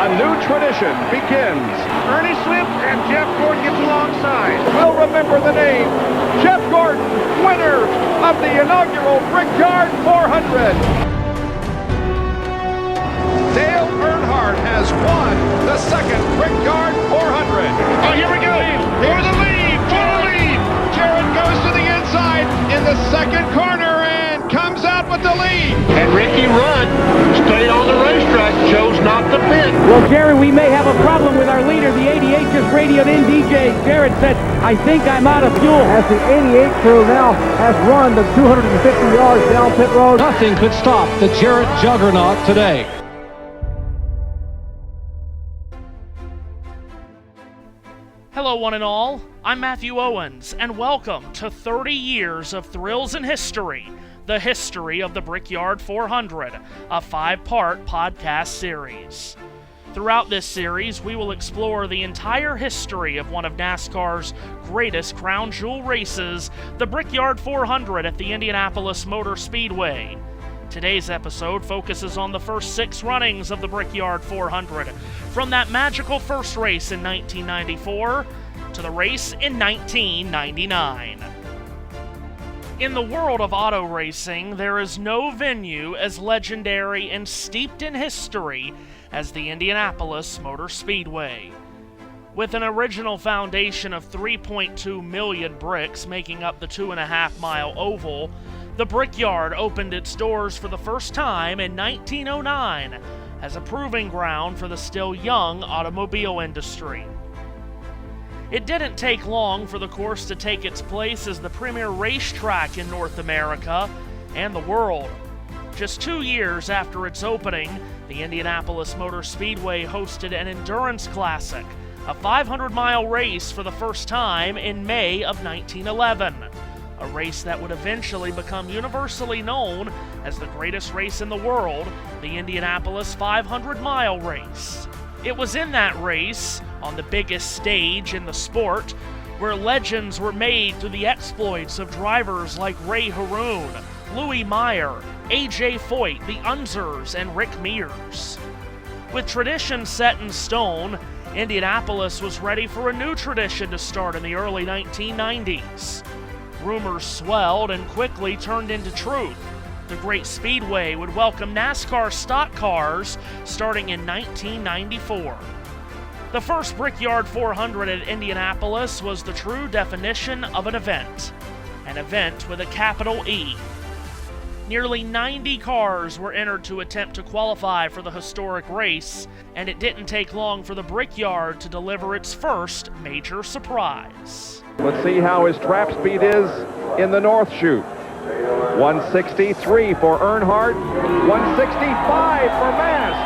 A new tradition begins. Ernie Swift and Jeff Gordon gets alongside. We'll remember the name. Jeff Gordon, winner of the inaugural Brickyard 400. Dale Earnhardt has won the second Brickyard 400. Oh, here we go. For the lead. For the lead. Jared goes to the inside in the second corner and comes out with the lead. And Ricky Rudd stayed on the racetrack, chose not to pit. Well, Jerry, we may have a problem with our leader. The 88 just radioed in DJ. Jared said, I think I'm out of fuel. As the 88 crew now has run the 250 yards down pit road. Nothing could stop the Jarrett juggernaut today. Hello one and all, I'm Matthew Owens, and welcome to 30 years of thrills and history, the history of the Brickyard 400, a 5-part podcast series. Throughout this series, we will explore the entire history of one of NASCAR's greatest crown jewel races, the Brickyard 400 at the Indianapolis Motor Speedway. Today's episode focuses on the first 6 runnings of the Brickyard 400, from that magical first race in 1994 to the race in 1999. In the world of auto racing, there is no venue as legendary and steeped in history as the Indianapolis Motor Speedway. With an original foundation of 3.2 million bricks making up the 2.5-mile oval, the Brickyard opened its doors for the first time in 1909 as a proving ground for the still young automobile industry. It didn't take long for the course to take its place as the premier racetrack in North America and the world. Just 2 years after its opening, the Indianapolis Motor Speedway hosted an endurance classic, a 500-mile race for the first time in May of 1911. A race that would eventually become universally known as the greatest race in the world, the Indianapolis 500-mile race. It was in that race, on the biggest stage in the sport, where legends were made through the exploits of drivers like Ray Haroon, Louis Meyer, A.J. Foyt, the Unzers, and Rick Mears. With tradition set in stone, Indianapolis was ready for a new tradition to start in the early 1990s. Rumors swelled and quickly turned into truth. The Great Speedway would welcome NASCAR stock cars starting in 1994. The first Brickyard 400 at Indianapolis was the true definition of an event with a capital E. Nearly 90 cars were entered to attempt to qualify for the historic race, and it didn't take long for the Brickyard to deliver its first major surprise. Let's see how his trap speed is in the North Chute. 163 for Earnhardt, 165 for Mast.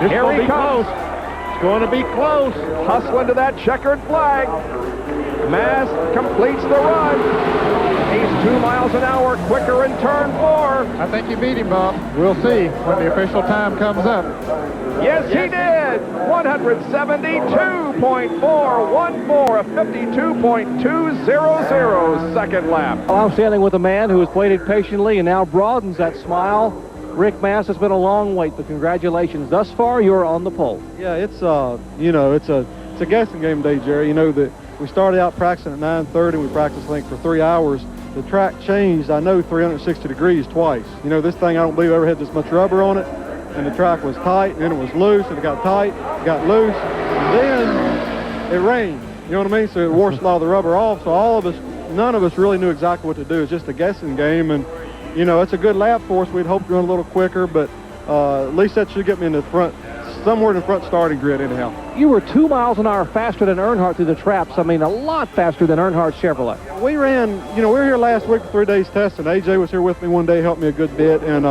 Here he comes. It's going to be close. Hustling to that checkered flag. Mast completes the run. He's 2 miles an hour quicker in turn 4. I think you beat him, Bob. We'll see when the official time comes up. Yes, he did. 172.414, a 52.200 second lap. Well, I'm standing with a man who has waited patiently and now broadens that smile. Rick Mast, it's been a long wait, but congratulations. Thus far, you're on the pole. Yeah, it's a guessing game day, Jerry. You know that we started out practicing at 9:30. We practiced, I think, for 3 hours. The track changed, I know, 360 degrees twice. You know, this thing, I don't believe ever had this much rubber on it. And the track was tight, and then it was loose, and it got tight, it got loose, and then it rained. You know what I mean? So it washed a lot of the rubber off. So none of us really knew exactly what to do. It's just a guessing game, and you know, it's a good lap for us. We'd hope to run a little quicker, but at least that should get me in the front, somewhere in the front starting grid anyhow. You were 2 miles an hour faster than Earnhardt through the traps. I mean, a lot faster than Earnhardt's Chevrolet. We ran, you know, we were here last week for 3 days testing. AJ was here with me one day, helped me a good bit, and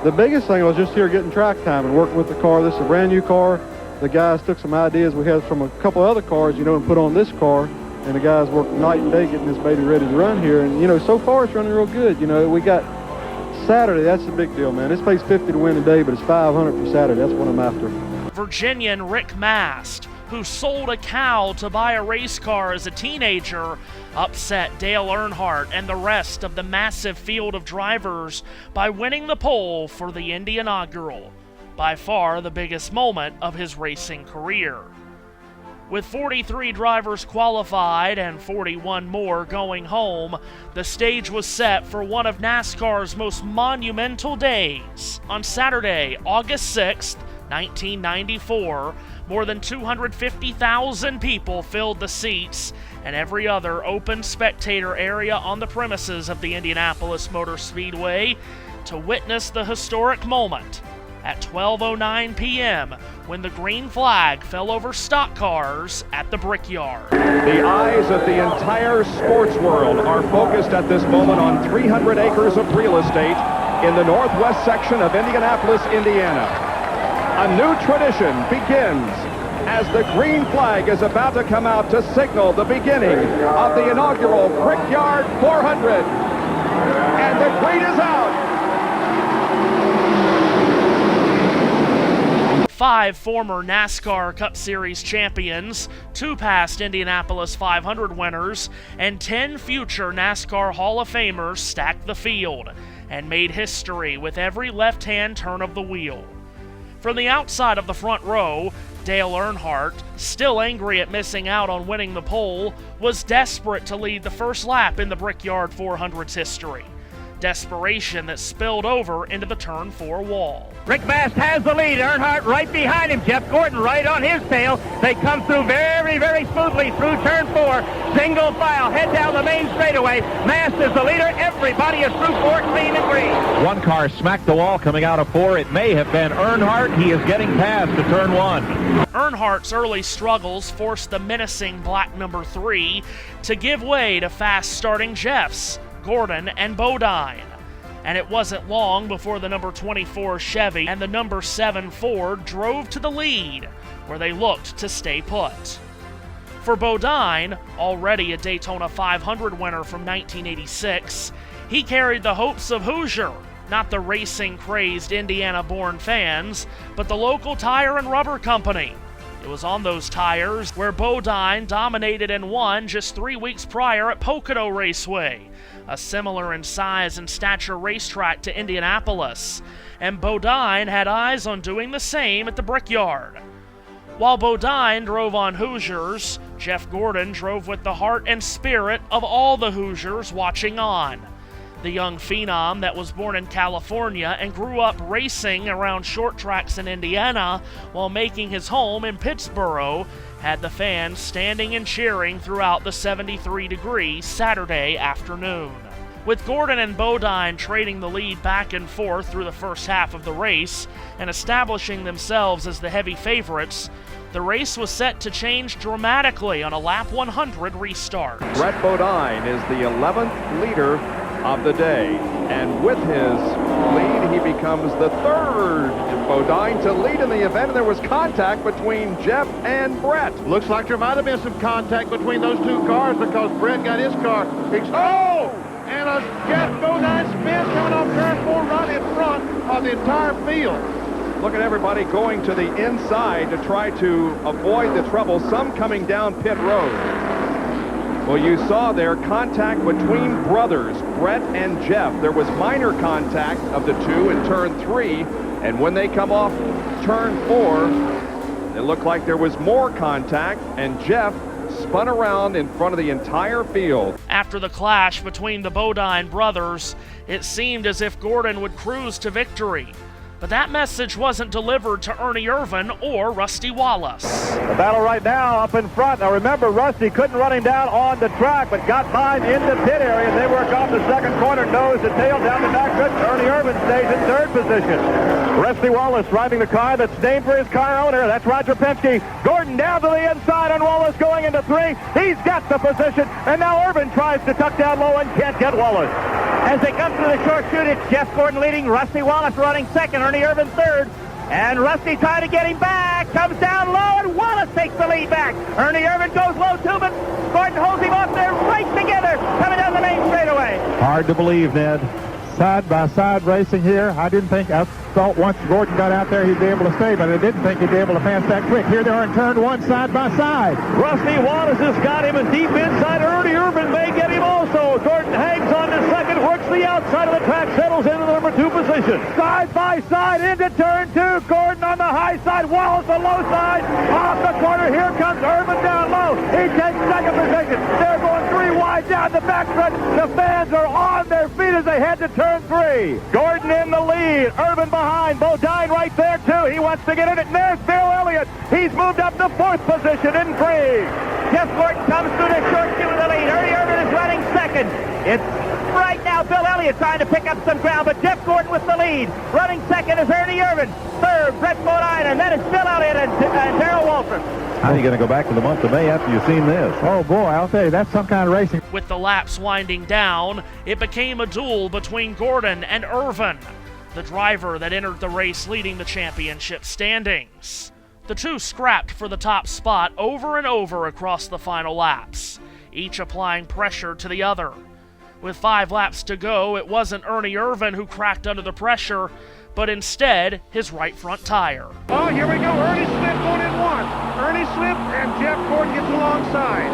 the biggest thing was just here getting track time and working with the car. This is a brand new car. The guys took some ideas we had from a couple other cars, you know, and put on this car. And the guys worked night and day getting this baby ready to run here. And, you know, so far it's running real good. You know, we got Saturday. That's the big deal, man. This pays $50 to win today, but it's $500 for Saturday. That's what I'm after. Virginian Rick Mast, who sold a cow to buy a race car as a teenager, upset Dale Earnhardt and the rest of the massive field of drivers by winning the pole for the Indy inaugural. by far the biggest moment of his racing career. With 43 drivers qualified and 41 more going home, the stage was set for one of NASCAR's most monumental days. On Saturday, August 6th, 1994, more than 250,000 people filled the seats and every other open spectator area on the premises of the Indianapolis Motor Speedway to witness the historic moment at 12:09 p.m. when the green flag fell over stock cars at the Brickyard. The eyes of the entire sports world are focused at this moment on 300 acres of real estate in the northwest section of Indianapolis, Indiana. A new tradition begins as the green flag is about to come out to signal the beginning of the inaugural Brickyard 400. And the green is out. 5 former NASCAR Cup Series champions, 2 past Indianapolis 500 winners, and 10 future NASCAR Hall of Famers stacked the field and made history with every left-hand turn of the wheel. From the outside of the front row, Dale Earnhardt, still angry at missing out on winning the pole, was desperate to lead the first lap in the Brickyard 400's history. Desperation that spilled over into the Turn 4 wall. Rick Mast has the lead. Earnhardt right behind him. Jeff Gordon right on his tail. They come through very, very smoothly through Turn 4. Single file, head down the main straightaway. Mast is the leader. Everybody is through 4 clean and green. One car smacked the wall coming out of 4. It may have been Earnhardt. He is getting past to Turn 1. Earnhardt's early struggles forced the menacing black number 3 to give way to fast-starting Jeffs, Gordon, and Bodine. And it wasn't long before the number 24 Chevy and the number 7 Ford drove to the lead, where they looked to stay put. For Bodine, already a Daytona 500 winner from 1986, he carried the hopes of Hoosier, not the racing-crazed Indiana-born fans, but the local tire and rubber company. It was on those tires where Bodine dominated and won just 3 weeks prior at Pocono Raceway, a similar in size and stature racetrack to Indianapolis, and Bodine had eyes on doing the same at the Brickyard. While Bodine drove on Hoosiers, Jeff Gordon drove with the heart and spirit of all the Hoosiers watching on. The young phenom that was born in California and grew up racing around short tracks in Indiana while making his home in Pittsburgh had the fans standing and cheering throughout the 73-degree Saturday afternoon. With Gordon and Bodine trading the lead back and forth through the first half of the race and establishing themselves as the heavy favorites, the race was set to change dramatically on a lap 100 restart. Brett Bodine is the 11th leader of the day, and with his lead he becomes the 3rd Bodine to lead in the event, and there was contact between Jeff and Brett. Looks like there might have been some contact between those 2 cars because Brett got his car. And a Jeff Bodine spin coming off Turn 4 right in front of the entire field. Look at everybody going to the inside to try to avoid the trouble, some coming down pit road. Well, you saw there contact between brothers, Brett and Jeff. There was minor contact of the 2 in Turn 3, and when they come off Turn 4, it looked like there was more contact, and Jeff spun around in front of the entire field. After the clash between the Bodine brothers, it seemed as if Gordon would cruise to victory. But that message wasn't delivered to Ernie Irvan or Rusty Wallace. The battle right now up in front. Now remember, Rusty couldn't run him down on the track, but got by him in the pit area. They work off the second corner, nose to tail, down the back stretch. Ernie Irvan stays in 3rd position. Rusty Wallace driving the car that's named for his car owner. That's Roger Penske. Gordon down to the inside on Wallace going into 3. He's got the position, and now Irvan tries to tuck down low and can't get Wallace. As they come through the short chute, it's Jeff Gordon leading, Rusty Wallace running 2nd, Ernie Irvan 3rd. And Rusty trying to get him back, comes down low, and Wallace takes the lead back. Ernie Irvan goes low too, but Gordon holds him off there right together, coming down the main straightaway. Hard to believe, Ned. Side-by-side racing here. I thought once Gordon got out there he'd be able to stay, but I didn't think he'd be able to pass that quick. Here they are in Turn 1, side-by-side. Rusty Wallace has got him, and deep inside Ernie Irvan may get him also. Gordon hangs on to 2nd, works the outside of the track, settles into the number 2 position. position. Side by side into turn 2. Gordon on the high side. Wallace the low side. Off the corner. Here comes Irvin down low. He takes second position. They're going 3 wide down the backstretch. The fans are on their feet as they head to turn 3. Gordon in the lead. Irvin behind. Bodine right there too. He wants to get in it. And there's Bill Elliott. He's moved up to 4th position in green. Jeff Gordon comes through the short queue with the lead. Ernie Irvin is running second. It's right now Bill Elliott trying to pick up some ground, but Jeff Gordon with the lead. Running second is Ernie Irvin. Third, Brett Bodine, and then it's Bill Elliott and Darrell Waltrip. How are you going to go back to the month of May after you've seen this? Oh boy, I'll tell you, that's some kind of racing. With the laps winding down, it became a duel between Gordon and Irvin, the driver that entered the race leading the championship standings. The two scrapped for the top spot over and over across the final laps, each applying pressure to the other. With 5 laps to go, it wasn't Ernie Irvin who cracked under the pressure, but instead his right front tire. Oh, here we go. Ernie slipped going in 1. Ernie slipped, and Jeff Gordon gets alongside.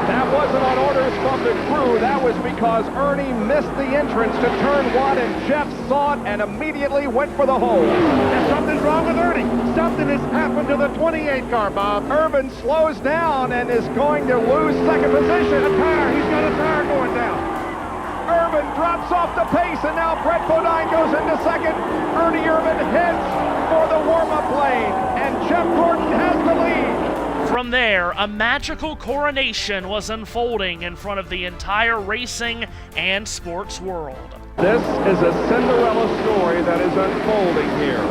That wasn't on orders from the crew. That was because Ernie missed the entrance to turn 1, and Jeff saw it and immediately went for the hole. And something's wrong with Ernie. Something has happened to the 28 car, Bob. Irvin slows down and is going to lose second position. A tire. He's got a tire going down. Irvin drops off the pace, and now Brett Bodine goes into second. Ernie Irvin heads for the warm-up lane, and Jeff Gordon has the lead. From there, a magical coronation was unfolding in front of the entire racing and sports world. This is a Cinderella story that is unfolding here.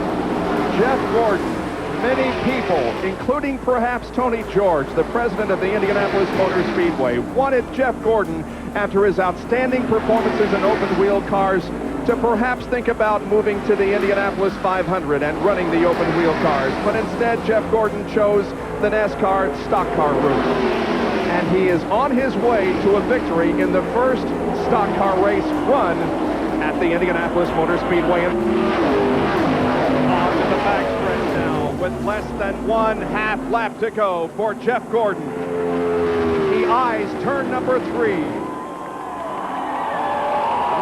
Jeff Gordon, many people, including perhaps Tony George, the president of the Indianapolis Motor Speedway, wanted Jeff Gordon, after his outstanding performances in open-wheel cars, to perhaps think about moving to the Indianapolis 500 and running the open-wheel cars. But instead, Jeff Gordon chose the NASCAR stock car route. And he is on his way to a victory in the first stock car race run at the Indianapolis Motor Speedway. On to the backstretch now with less than 1/2 lap to go for Jeff Gordon. He eyes turn number 3.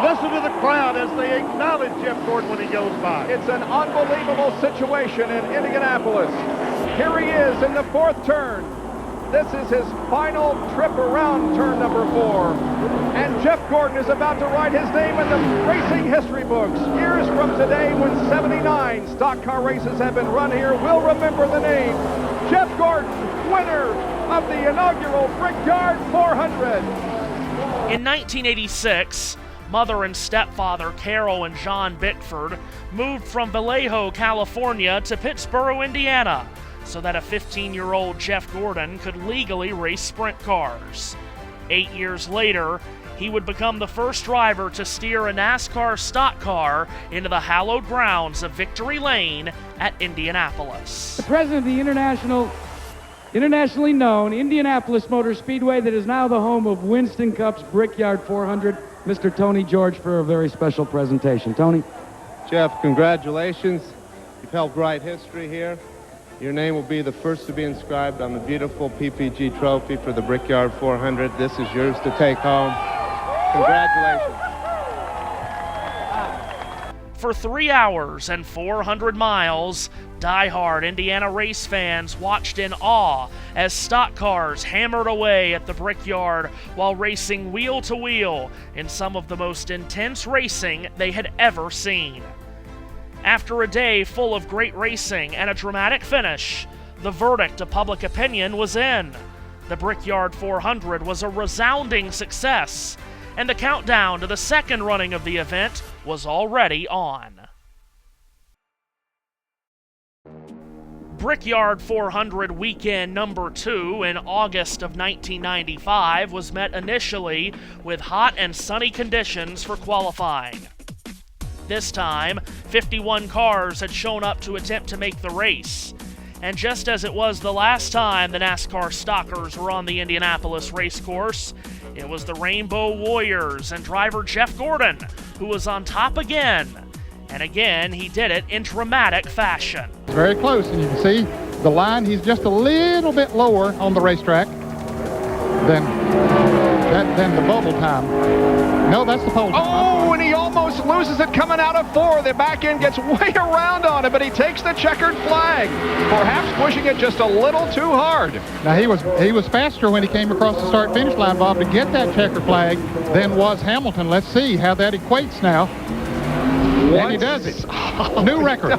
Listen to the crowd as they acknowledge Jeff Gordon when he goes by. It's an unbelievable situation in Indianapolis. Here he is in the 4th turn. This is his final trip around turn number 4. And Jeff Gordon is about to write his name in the racing history books. Years from today, when 79 stock car races have been run here, we'll remember the name. Jeff Gordon, winner of the inaugural Brickyard 400. In 1986, mother and stepfather Carol and John Bickford moved from Vallejo, California to Pittsburgh, Indiana, so that a 15-year-old Jeff Gordon could legally race sprint cars. 8 years later, he would become the first driver to steer a NASCAR stock car into the hallowed grounds of Victory Lane at Indianapolis. The president of the internationally known Indianapolis Motor Speedway, that is now the home of Winston Cup's Brickyard 400, Mr. Tony George, for a very special presentation. Tony? Jeff, congratulations. You've helped write history here. Your name will be the first to be inscribed on the beautiful PPG trophy for the Brickyard 400. This is yours to take home. Congratulations. For 3 hours and 400 miles, die-hard Indiana race fans watched in awe as stock cars hammered away at the Brickyard while racing wheel-to-wheel in some of the most intense racing they had ever seen. After a day full of great racing and a dramatic finish, the verdict of public opinion was in. The Brickyard 400 was a resounding success, and the countdown to the second running of the event was already on. Brickyard 400 weekend number 2 in August of 1995 was met initially with hot and sunny conditions for qualifying. This time, 51 cars had shown up to attempt to make the race. And just as it was the last time the NASCAR Stockers were on the Indianapolis racecourse, it was the Rainbow Warriors and driver Jeff Gordon who was on top again. And again, he did it in dramatic fashion. Very close, and you can see the line. He's just a little bit lower on the racetrack than than the bubble time. No, that's the pole time. Oh, and he almost loses it coming out of 4. The back end gets way around on it, but he takes the checkered flag, perhaps pushing it just a little too hard. Now, he was faster when he came across the start-finish line, Bob, to get that checkered flag than was Hamilton. Let's see how that equates now. And he does it. New record.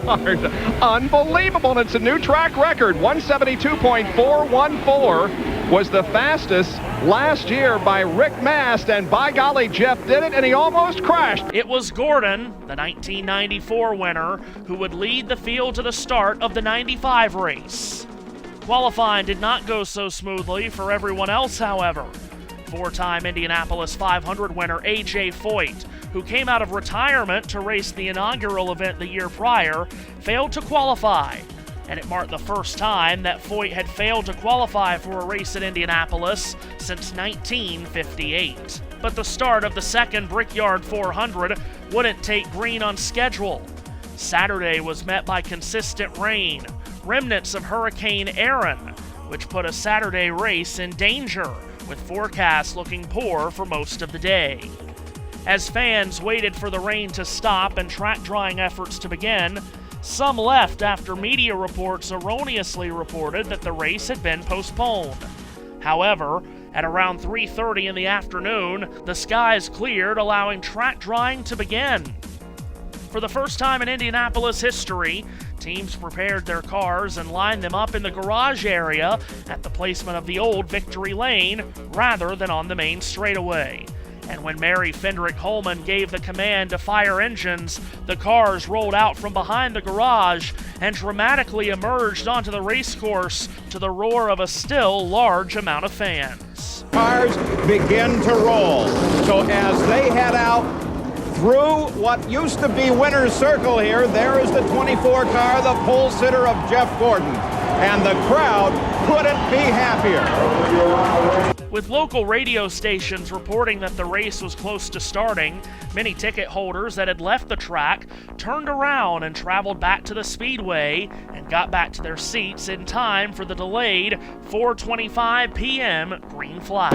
Unbelievable. And it's a new track record. 172.414 was the fastest last year by Rick Mast. And by golly, Jeff did it, and he almost crashed. It was Gordon, the 1994 winner, who would lead the field to the start of the 95 race. Qualifying did not go so smoothly for everyone else, however. Four-time Indianapolis 500 winner A.J. Foyt, who came out of retirement to race the inaugural event the year prior, failed to qualify, and it marked the first time that Foyt had failed to qualify for a race at Indianapolis since 1958. But the start of the second Brickyard 400 wouldn't take green on schedule. Saturday was met by consistent rain, remnants of Hurricane Aaron, which put a Saturday race in danger, with forecasts looking poor for most of the day. As fans waited for the rain to stop and track drying efforts to begin, some left after media reports erroneously reported that the race had been postponed. However, at around 3:30 in the afternoon, the skies cleared, allowing track drying to begin. For the first time in Indianapolis history, teams prepared their cars and lined them up in the garage area at the placement of the old Victory Lane rather than on the main straightaway. And when Mary Fendrick Holman gave the command to fire engines, the cars rolled out from behind the garage and dramatically emerged onto the race course to the roar of a still large amount of fans. Cars begin to roll. So as they head out through what used to be Winner's Circle here, there is the 24 car, the pole sitter of Jeff Gordon. And the crowd couldn't be happier. With local radio stations reporting that the race was close to starting, many ticket holders that had left the track turned around and traveled back to the Speedway and got back to their seats in time for the delayed 4:25 p.m. green flag.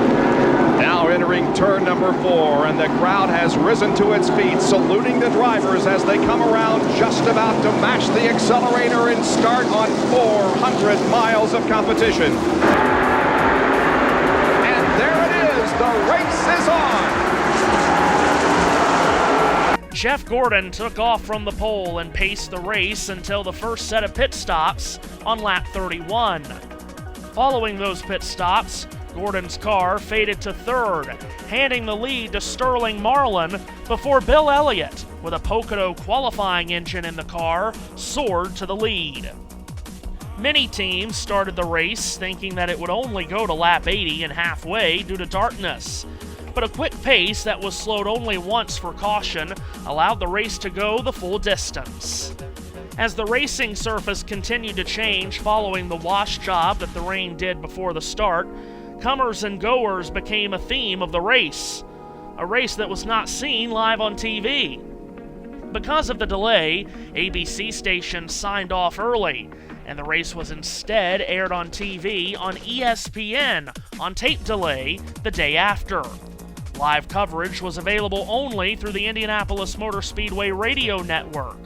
Now entering turn number 4, and the crowd has risen to its feet, saluting the drivers as they come around, just about to match the accelerator and start on 400 miles of competition. There it is, the race is on! Jeff Gordon took off from the pole and paced the race until the first set of pit stops on lap 31. Following those pit stops, Gordon's car faded to third, handing the lead to Sterling Marlin before Bill Elliott, with a Pocono qualifying engine in the car, soared to the lead. Many teams started the race thinking that it would only go to lap 80 and halfway due to darkness, but a quick pace that was slowed only once for caution allowed the race to go the full distance. As the racing surface continued to change following the wash job that the rain did before the start, comers and goers became a theme of the race, a race that was not seen live on TV. Because of the delay, ABC stations signed off early, and the race was instead aired on TV on ESPN on tape delay the day after. Live coverage was available only through the Indianapolis Motor Speedway radio network.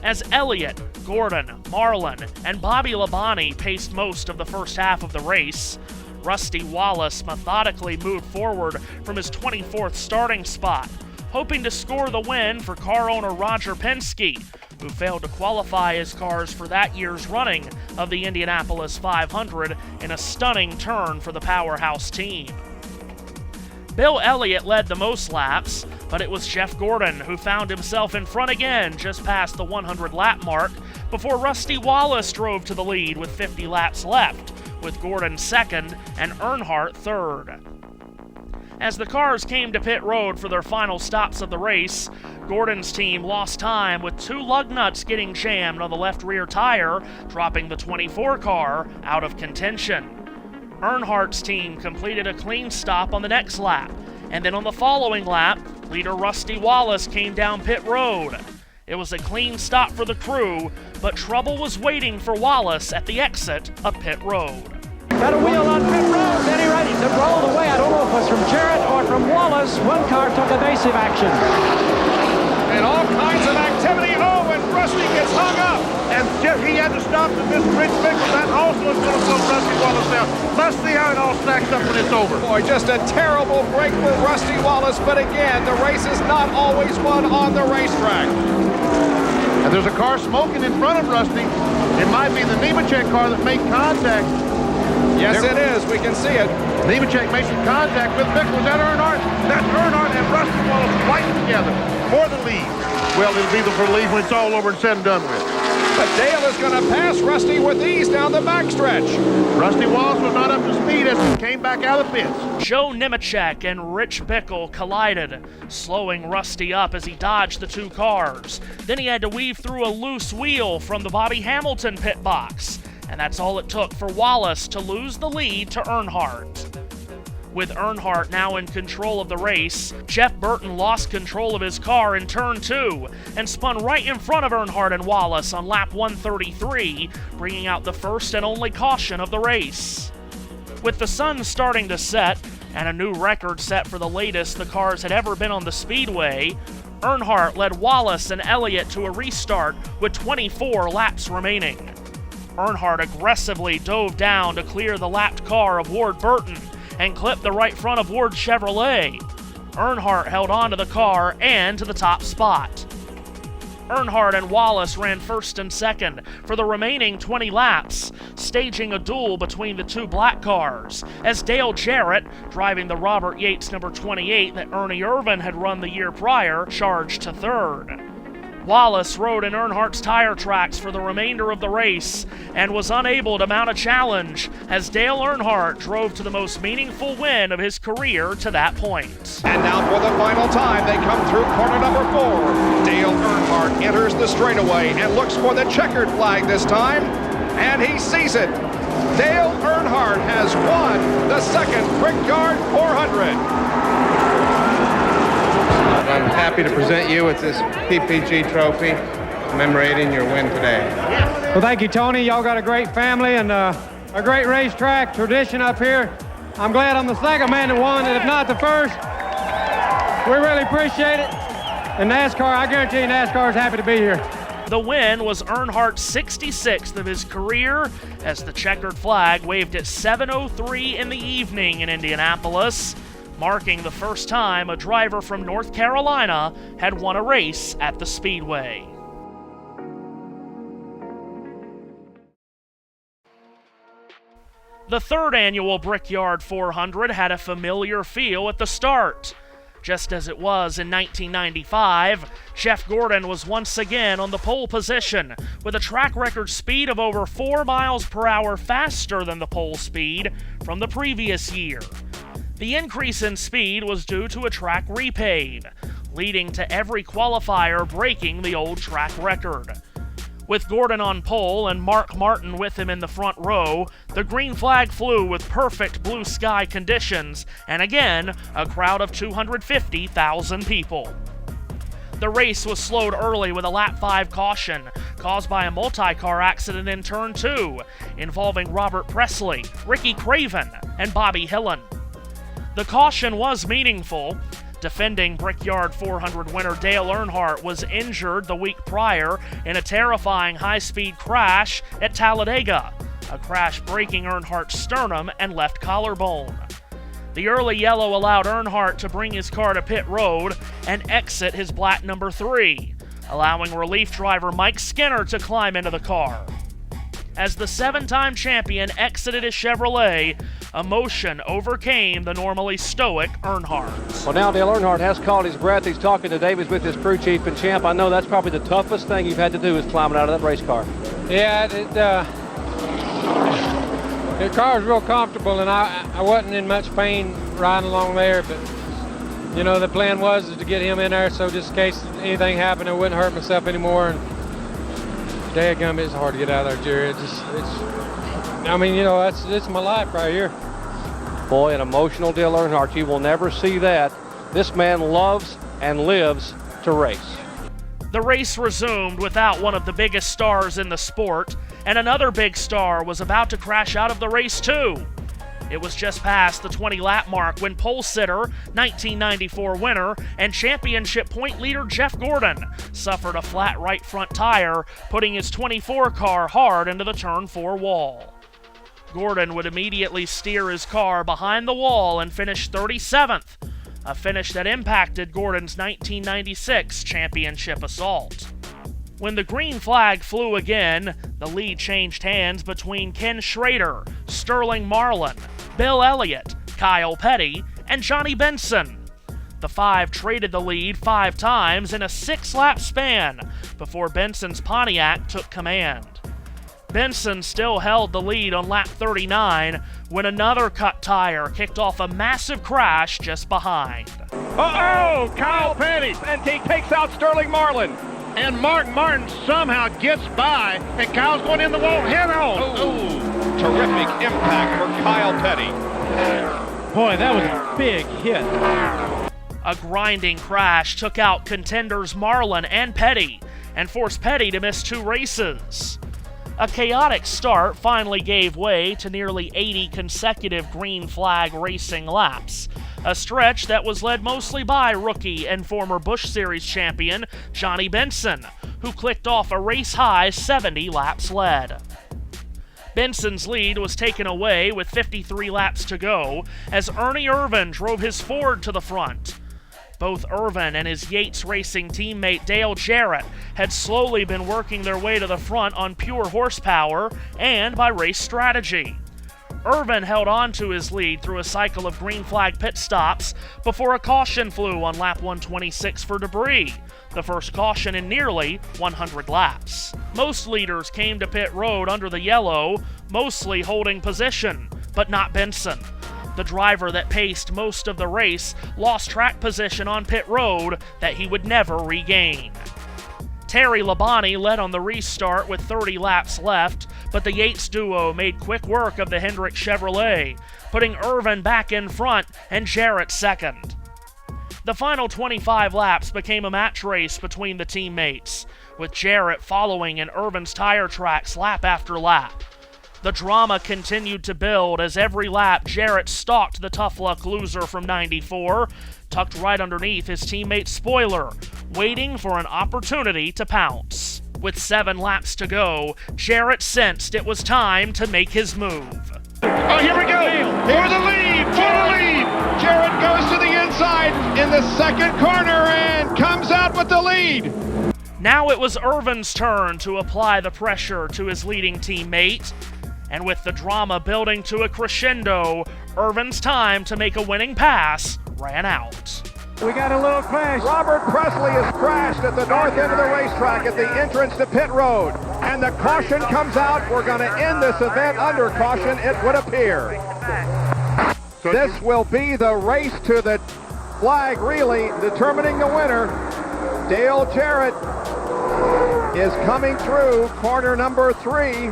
As Elliott, Gordon, Marlin, and Bobby Labonte paced most of the first half of the race, Rusty Wallace methodically moved forward from his 24th starting spot, hoping to score the win for car owner Roger Penske, who failed to qualify his cars for that year's running of the Indianapolis 500 in a stunning turn for the powerhouse team. Bill Elliott led the most laps, but it was Jeff Gordon who found himself in front again just past the 100-lap mark before Rusty Wallace drove to the lead with 50 laps left, with Gordon second and Earnhardt third. As the cars came to pit road for their final stops of the race, Gordon's team lost time with 2 lug nuts getting jammed on the left rear tire, dropping the 24 car out of contention. Earnhardt's team completed a clean stop on the next lap, and then on the following lap, leader Rusty Wallace came down pit road. It was a clean stop for the crew, but trouble was waiting for Wallace at the exit of pit road. Got a wheel on pit road, then he ready to roll away. I don't know if it was from Jarrett or from Wallace. One car took evasive action. And all kinds of activity. Oh, and Rusty gets hung up. And he had to stop to miss Rich Bickle. That also is going to slow Rusty Wallace down. Let's see how it all stacks up when it's over. Boy, just a terrible break for Rusty Wallace. But again, the race is not always won on the racetrack. And there's a car smoking in front of Rusty. It might be the Nemechek car that made contact. Yes, it is. We can see it. Nemechek made some contact with Bickle. Was that Earnhardt? That's Earnhardt and Rusty Wallace fighting together for the lead. Well, it'll be for the lead when it's all over and said and done with. But Dale is going to pass Rusty with ease down the backstretch. Rusty Wallace was not up to speed as he came back out of the pits. Joe Nemechek and Rich Bickle collided, slowing Rusty up as he dodged the two cars. Then he had to weave through a loose wheel from the Bobby Hamilton pit box. And that's all it took for Wallace to lose the lead to Earnhardt. With Earnhardt now in control of the race, Jeff Burton lost control of his car in turn 2 and spun right in front of Earnhardt and Wallace on lap 133, bringing out the first and only caution of the race. With the sun starting to set and a new record set for the latest the cars had ever been on the Speedway, Earnhardt led Wallace and Elliott to a restart with 24 laps remaining. Earnhardt aggressively dove down to clear the lapped car of Ward Burton and clipped the right front of Ward Chevrolet. Earnhardt held on to the car and to the top spot. Earnhardt and Wallace ran first and second for the remaining 20 laps, staging a duel between the two black cars, as Dale Jarrett, driving the Robert Yates number 28 that Ernie Irvan had run the year prior, charged to third. Wallace rode in Earnhardt's tire tracks for the remainder of the race and was unable to mount a challenge as Dale Earnhardt drove to the most meaningful win of his career to that point. And now for the final time, they come through corner number 4. Dale Earnhardt enters the straightaway and looks for the checkered flag this time, and he sees it. Dale Earnhardt has won the second Brickyard 400. I'm happy to present you with this PPG trophy commemorating your win today. Well, thank you, Tony. Y'all got a great family and a great racetrack tradition up here. I'm glad I'm the second man that won it, if not the first. We really appreciate it. And NASCAR, I guarantee you NASCAR is happy to be here. The win was Earnhardt's 66th of his career as the checkered flag waved at 7:03 in the evening in Indianapolis, marking the first time a driver from North Carolina had won a race at the Speedway. The third annual Brickyard 400 had a familiar feel at the start. Just as it was in 1995, Jeff Gordon was once again on the pole position with a track record speed of over 4 miles per hour faster than the pole speed from the previous year. The increase in speed was due to a track repave, leading to every qualifier breaking the old track record. With Gordon on pole and Mark Martin with him in the front row, the green flag flew with perfect blue sky conditions, and again, a crowd of 250,000 people. The race was slowed early with a lap 5 caution caused by a multi-car accident in turn 2, involving Robert Presley, Ricky Craven, and Bobby Hillen. The caution was meaningful. Defending Brickyard 400 winner Dale Earnhardt was injured the week prior in a terrifying high-speed crash at Talladega, a crash breaking Earnhardt's sternum and left collarbone. The early yellow allowed Earnhardt to bring his car to pit road and exit his black number 3, allowing relief driver Mike Skinner to climb into the car. As the 7-time champion exited his Chevrolet, emotion overcame the normally stoic Earnhardt. Well, now Dale Earnhardt has caught his breath. He's talking to Davies with his crew chief and champ. I know that's probably the toughest thing you've had to do is climbing out of that race car. Yeah, the car was real comfortable, and I wasn't in much pain riding along there, but you know, the plan was to get him in there so just in case anything happened, I wouldn't hurt myself anymore. And dadgum, it's hard to get out of there, Jerry. I mean, you know, it's my life right here. Boy, an emotional Dale Earnhardt. You will never see that. This man loves and lives to race. The race resumed without one of the biggest stars in the sport, and another big star was about to crash out of the race too. It was just past the 20-lap mark when pole sitter, 1994 winner, and championship point leader Jeff Gordon suffered a flat right front tire, putting his 24 car hard into the turn 4 wall. Gordon would immediately steer his car behind the wall and finish 37th, a finish that impacted Gordon's 1996 championship assault. When the green flag flew again, the lead changed hands between Ken Schrader, Sterling Marlin, Bill Elliott, Kyle Petty, and Johnny Benson. The five traded the lead 5 times in a 6-lap span before Benson's Pontiac took command. Benson still held the lead on lap 39 when another cut tire kicked off a massive crash just behind. Uh-oh! Kyle Petty! And he takes out Sterling Marlin. And Mark Martin somehow gets by, and Kyle's going in the wall head on. Oh, terrific impact for Kyle Petty. Boy, that was a big hit. A grinding crash took out contenders Marlin and Petty and forced Petty to miss 2 races. A chaotic start finally gave way to nearly 80 consecutive green flag racing laps, a stretch that was led mostly by rookie and former Busch Series champion Johnny Benson, who clicked off a race-high 70 laps led. Benson's lead was taken away with 53 laps to go as Ernie Irvan drove his Ford to the front. Both Irvan and his Yates Racing teammate Dale Jarrett had slowly been working their way to the front on pure horsepower and by race strategy. Irvan held on to his lead through a cycle of green flag pit stops before a caution flew on lap 126 for debris, the first caution in nearly 100 laps. Most leaders came to pit road under the yellow, mostly holding position, but not Benson. The driver that paced most of the race lost track position on pit road that he would never regain. Terry Labonte led on the restart with 30 laps left, but the Yates duo made quick work of the Hendrick Chevrolet, putting Irvan back in front and Jarrett second. The final 25 laps became a match race between the teammates, with Jarrett following in Irvan's tire tracks lap after lap. The drama continued to build as every lap Jarrett stalked the tough luck loser from 94, tucked right underneath his teammate's spoiler, waiting for an opportunity to pounce. With 7 laps to go, Jarrett sensed it was time to make his move. Oh, here we go! For the lead! For the lead! Jarrett goes to the inside in the second corner and comes out with the lead! Now it was Irvan's turn to apply the pressure to his leading teammate. And with the drama building to a crescendo, Irvan's time to make a winning pass ran out. We got a little crash. Robert Presley has crashed at the north end of the racetrack at the entrance to pit road. And the caution comes out. We're going to end this event under caution, it would appear. This will be the race to the flag relay, determining the winner. Dale Jarrett is coming through corner number 3.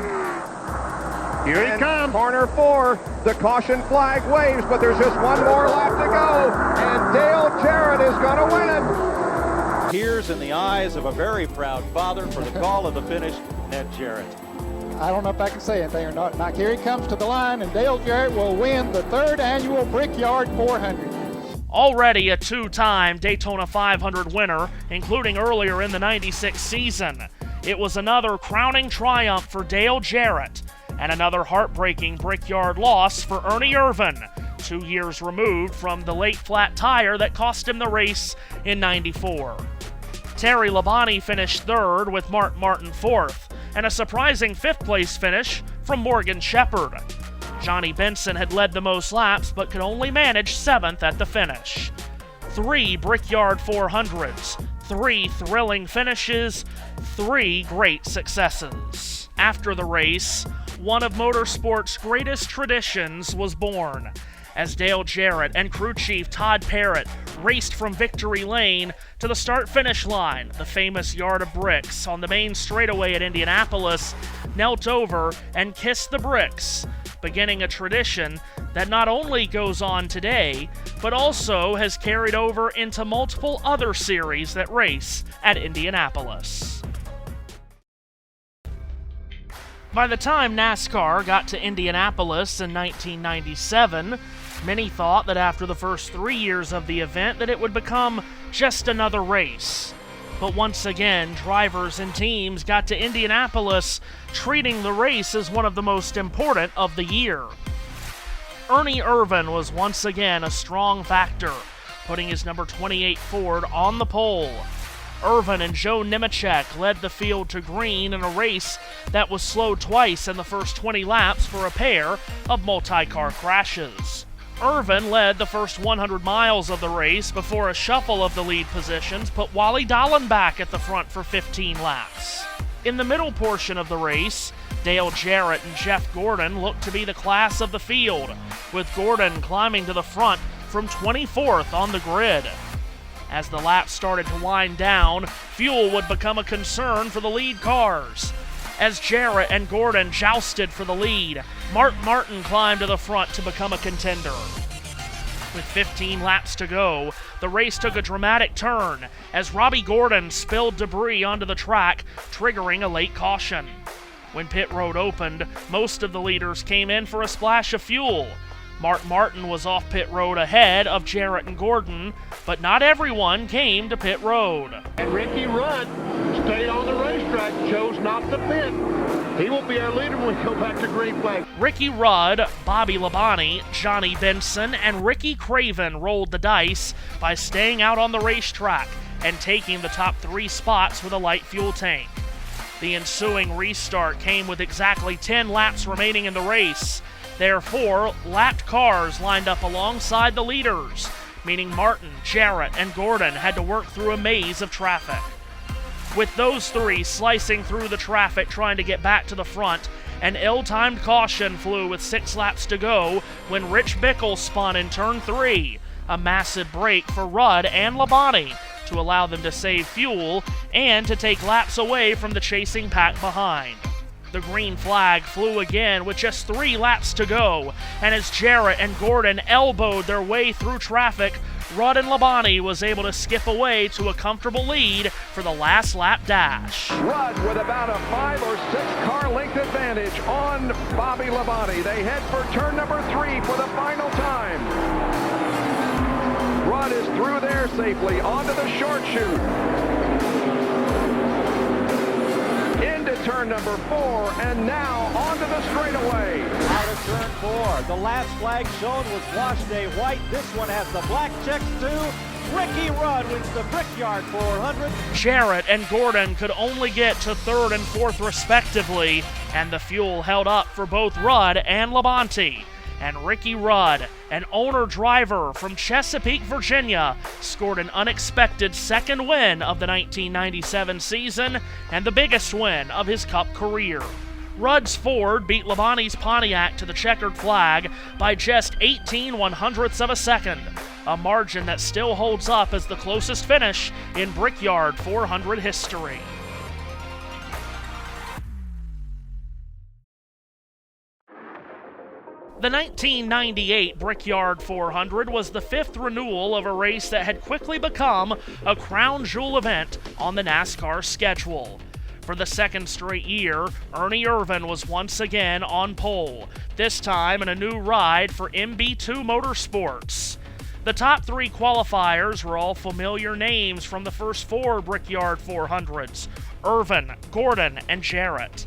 Here he comes. Corner 4, the caution flag waves, but there's just one more lap to go, and Dale Jarrett is going to win it. Tears in the eyes of a very proud father for the call of the finish, Ned Jarrett. I don't know if I can say anything or not. Now here he comes to the line, and Dale Jarrett will win the 3rd annual Brickyard 400. Already a 2-time Daytona 500 winner, including earlier in the 96 season, it was another crowning triumph for Dale Jarrett, and another heartbreaking Brickyard loss for Ernie Irvan, 2 years removed from the late flat tire that cost him the race in 94. Terry Labonte finished 3rd with Mark Martin 4th, and a surprising 5th place finish from Morgan Shepherd. Johnny Benson had led the most laps but could only manage 7th at the finish. 3 Brickyard 400s, 3 thrilling finishes, 3 great successes. After the race, one of motorsport's greatest traditions was born, as Dale Jarrett and crew chief Todd Parrott raced from Victory Lane to the start-finish line, the famous yard of bricks on the main straightaway at Indianapolis, knelt over and kissed the bricks, beginning a tradition that not only goes on today, but also has carried over into multiple other series that race at Indianapolis. By the time NASCAR got to Indianapolis in 1997, many thought that after the first 3 years of the event that it would become just another race. But once again, drivers and teams got to Indianapolis treating the race as one of the most important of the year. Ernie Irvan was once again a strong factor, putting his number 28 Ford on the pole. Irvan and Joe Nemechek led the field to green in a race that was slowed twice in the first 20 laps for a pair of multi-car crashes. Irvan led the first 100 miles of the race before a shuffle of the lead positions put Wally Dahlin back at the front for 15 laps. In the middle portion of the race, Dale Jarrett and Jeff Gordon looked to be the class of the field, with Gordon climbing to the front from 24th on the grid. As the laps started to wind down, fuel would become a concern for the lead cars. As Jarrett and Gordon jousted for the lead, Mark Martin climbed to the front to become a contender. With 15 laps to go, the race took a dramatic turn as Robbie Gordon spilled debris onto the track, triggering a late caution. When pit road opened, most of the leaders came in for a splash of fuel. Mark Martin was off pit road ahead of Jarrett and Gordon, but not everyone came to pit road. And Ricky Rudd stayed on the racetrack, chose not to pit. He will be our leader when we go back to green flag. Ricky Rudd, Bobby Labonte, Johnny Benson, and Ricky Craven rolled the dice by staying out on the racetrack and taking the top 3 spots with a light fuel tank. The ensuing restart came with exactly 10 laps remaining in the race. Therefore, lapped cars lined up alongside the leaders, meaning Martin, Jarrett, and Gordon had to work through a maze of traffic. With those 3 slicing through the traffic trying to get back to the front, an ill-timed caution flew with 6 laps to go when Rich Bickle spun in turn 3, a massive break for Rudd and Labonte to allow them to save fuel and to take laps away from the chasing pack behind. The green flag flew again with just 3 laps to go, and as Jarrett and Gordon elbowed their way through traffic, Rudd and Labonte was able to skip away to a comfortable lead for the last lap dash. Rudd with about a 5 or 6 car length advantage on Bobby Labonte. They head for turn number 3 for the final time. Rudd is through there safely onto the short chute. Into turn number 4, and now onto the straightaway. Out of turn 4, the last flag shown was wash day white. This one has the black checks too. Ricky Rudd wins the Brickyard 400. Jarrett and Gordon could only get to 3rd and 4th respectively, and the fuel held up for both Rudd and Labonte. And Ricky Rudd, an owner-driver from Chesapeake, Virginia, scored an unexpected 2nd win of the 1997 season and the biggest win of his Cup career. Rudd's Ford beat Labonte's Pontiac to the checkered flag by just 18/100ths of a second, a margin that still holds up as the closest finish in Brickyard 400 history. The 1998 Brickyard 400 was the 5th renewal of a race that had quickly become a crown jewel event on the NASCAR schedule. For the 2nd straight year, Ernie Irvan was once again on pole, this time in a new ride for MB2 Motorsports. The top 3 qualifiers were all familiar names from the first 4 Brickyard 400s, Irvan, Gordon, and Jarrett.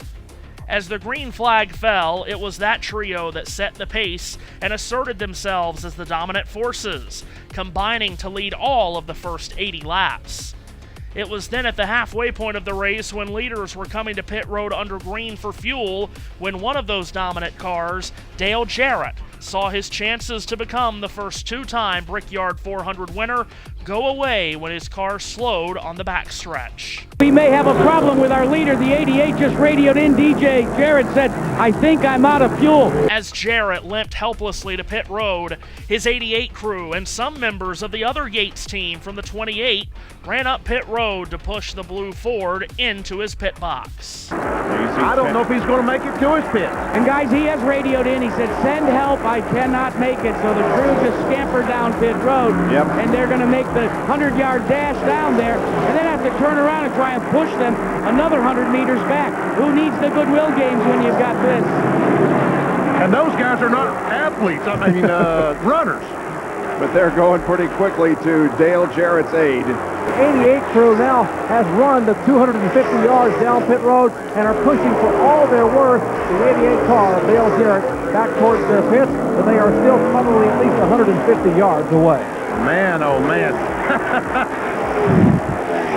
As the green flag fell, it was that trio that set the pace and asserted themselves as the dominant forces, combining to lead all of the first 80 laps. It was then at the halfway point of the race when leaders were coming to pit road under green for fuel when one of those dominant cars, Dale Jarrett, saw his chances to become the first 2-time Brickyard 400 winner go away when his car slowed on the backstretch. We may have a problem with our leader. The 88 just radioed in. DJ Jarrett said, "I think I'm out of fuel." As Jarrett limped helplessly to pit road, his 88 crew and some members of the other Yates team from the 28 ran up pit road to push the blue Ford into his pit box. I don't know if he's going to make it to his pit. And guys, he has radioed in. He said, "Send help. I cannot make it." So the crew just scampered down pit road, and they're going to make the 100-yard dash down there, and then have to turn around and try and push them another 100 meters back. Who needs the goodwill games when you've got this? And those guys are not athletes, I mean runners. But they're going pretty quickly to Dale Jarrett's aid. 88 crew now has run the 250 yards down pit road and are pushing for all their worth the 88 car of Dale Jarrett back towards their pits, but they are still probably at least 150 yards away. Man, oh man.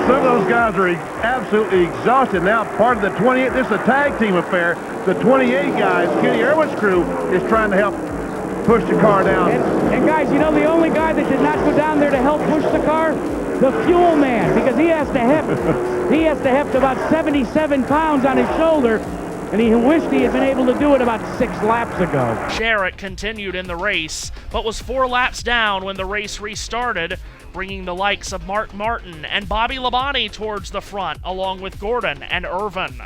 Some of those guys are absolutely exhausted now. Part of the 28, this is a tag team affair. The 28 guys, Kenny Irwin's crew, is trying to help push the car down. And guys, you know the only guy that did not go down there to help push the car? The fuel man, because he has to heft about 77 pounds on his shoulder, and he wished he had been able to do it about 6 laps ago. Jarrett continued in the race, but was 4 laps down when the race restarted, bringing the likes of Mark Martin and Bobby Labonte towards the front, along with Gordon and Irvin.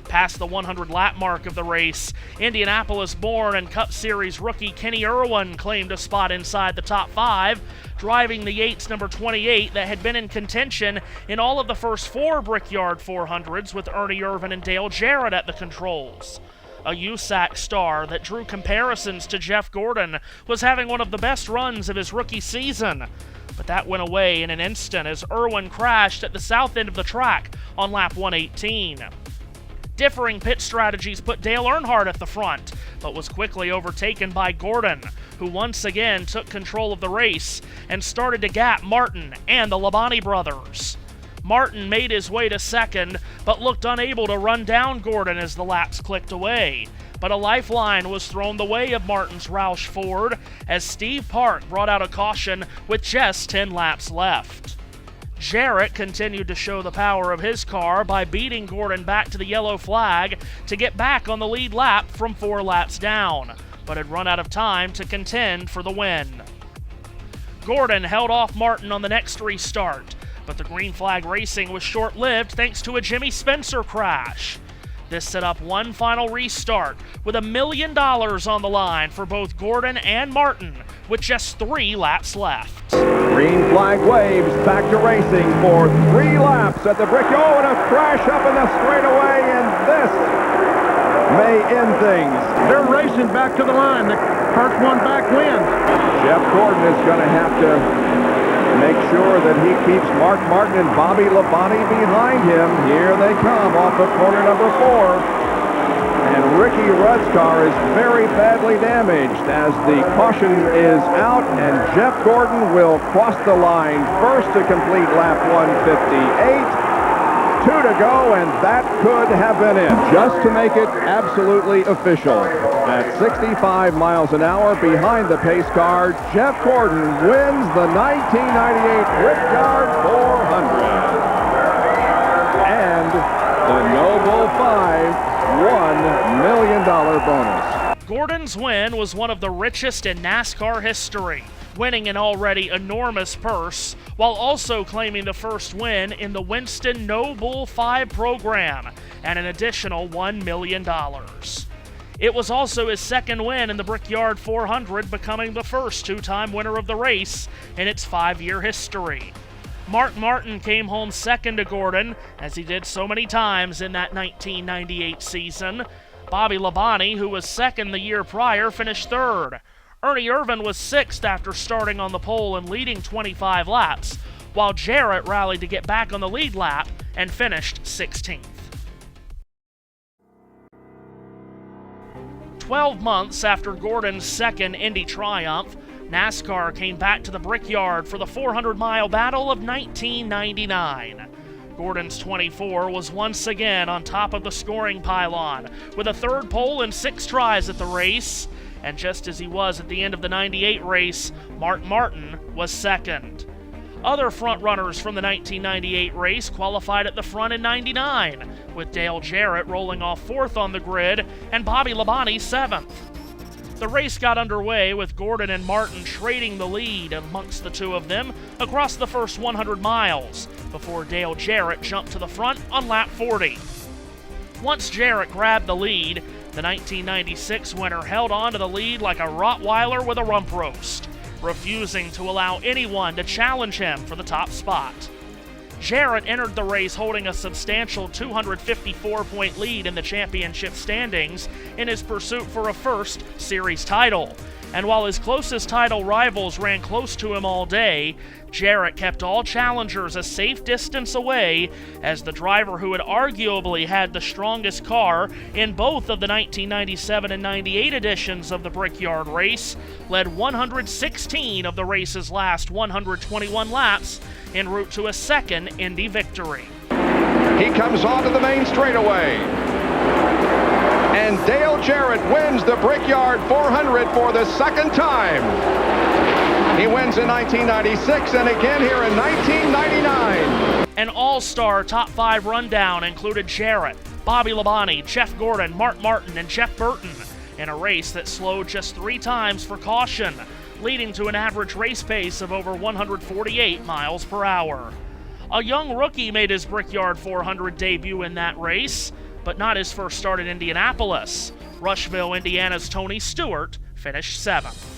Past the 100-lap mark of the race, Indianapolis-born and Cup Series rookie Kenny Irwin claimed a spot inside the top 5, driving the Yates number 28 that had been in contention in all of the first 4 Brickyard 400s with Ernie Irvin and Dale Jarrett at the controls. A USAC star that drew comparisons to Jeff Gordon was having one of the best runs of his rookie season. But that went away in an instant as Irwin crashed at the south end of the track on lap 118. Differing pit strategies put Dale Earnhardt at the front, but was quickly overtaken by Gordon, who once again took control of the race and started to gap Martin and the Labonte brothers. Martin made his way to second, but looked unable to run down Gordon as the laps clicked away. But a lifeline was thrown the way of Martin's Roush Ford as Steve Park brought out a caution with just 10 laps left. Jarrett continued to show the power of his car by beating Gordon back to the yellow flag to get back on the lead lap from 4 laps down, but had run out of time to contend for the win. Gordon held off Martin on the next restart, but the green flag racing was short-lived thanks to a Jimmy Spencer crash. This set up one final restart with $1 million on the line for both Gordon and Martin with just 3 laps left. Green flag waves, back to racing for 3 laps at the Brickyard. Oh, and a crash up in the straightaway, and this may end things. They're racing back to the line. The first one back wins. Jeff Gordon is going to have to make sure that he keeps Mark Martin and Bobby Labonte behind him. Here they come off of corner number 4. And Ricky Rudd's car is very badly damaged as the caution is out, and Jeff Gordon will cross the line first to complete lap 158. 2 to go, and that could have been it. Just to make it absolutely official. At 65 miles an hour behind the pace car, Jeff Gordon wins the 1998 Brickyard 400. And the Noble 5 $1 million bonus. Gordon's win was one of the richest in NASCAR history, winning an already enormous purse, while also claiming the first win in the Winston No Bull 5 program and an additional $1 million. It was also his second win in the Brickyard 400, becoming the first 2-time winner of the race in its 5-year history. Mark Martin came home second to Gordon, as he did so many times in that 1998 season. Bobby Labonte, who was second the year prior, finished third. Ernie Irvin was sixth after starting on the pole and leading 25 laps, while Jarrett rallied to get back on the lead lap and finished 16th. 12 months after Gordon's second Indy triumph, NASCAR came back to the Brickyard for the 400-mile battle of 1999. Gordon's 24 was once again on top of the scoring pylon, with a third pole and 6 tries at the race, and just as he was at the end of the 98 race, Mark Martin was second. Other front-runners from the 1998 race qualified at the front in 99, with Dale Jarrett rolling off 4th on the grid and Bobby Labonte 7th. The race got underway with Gordon and Martin trading the lead amongst the two of them across the first 100 miles, before Dale Jarrett jumped to the front on lap 40. Once Jarrett grabbed the lead, the 1996 winner held on to the lead like a Rottweiler with a rump roast. refusing to allow anyone to challenge him for the top spot. Jarrett entered the race holding a substantial 254-point lead in the championship standings in his pursuit for a first series title. And while his closest title rivals ran close to him all day, Jarrett kept all challengers a safe distance away as the driver who had arguably had the strongest car in both of the 1997 and 98 editions of the Brickyard race led 116 of the race's last 121 laps en route to a second Indy victory. He comes onto the main straightaway. And Dale Jarrett wins the Brickyard 400 for the second time. He wins in 1996 and again here in 1999. An all-star top 5 rundown included Jarrett, Bobby Labonte, Jeff Gordon, Mark Martin, and Jeff Burton in a race that slowed just 3 times for caution, leading to an average race pace of over 148 miles per hour. A young rookie made his Brickyard 400 debut in that race, but not his first start at Indianapolis. Rushville, Indiana's Tony Stewart finished 7th.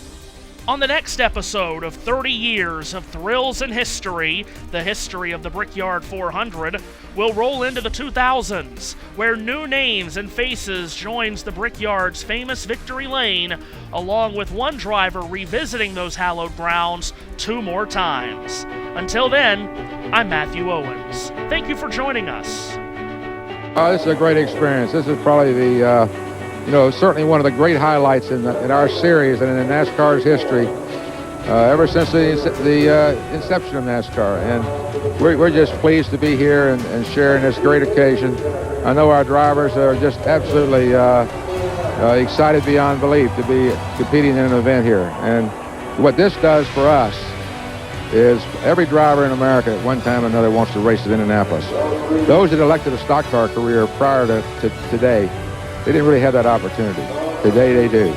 On the next episode of 30 Years of Thrills and History, the history of the Brickyard 400, we'll roll into the 2000s, where new names and faces joins the Brickyard's famous Victory Lane, along with one driver revisiting those hallowed grounds 2 more times. Until then, I'm Matthew Owens. Thank you for joining us. This is a great experience. This is probably the certainly one of the great highlights in our series and in NASCAR's history ever since the inception of NASCAR. And we're just pleased to be here and sharing this great occasion. I know our drivers are just absolutely excited beyond belief to be competing in an event here. And what this does for us is every driver in America at one time or another wants to race at Indianapolis. Those that elected a stock car career prior to today, they didn't really have that opportunity. Today they do.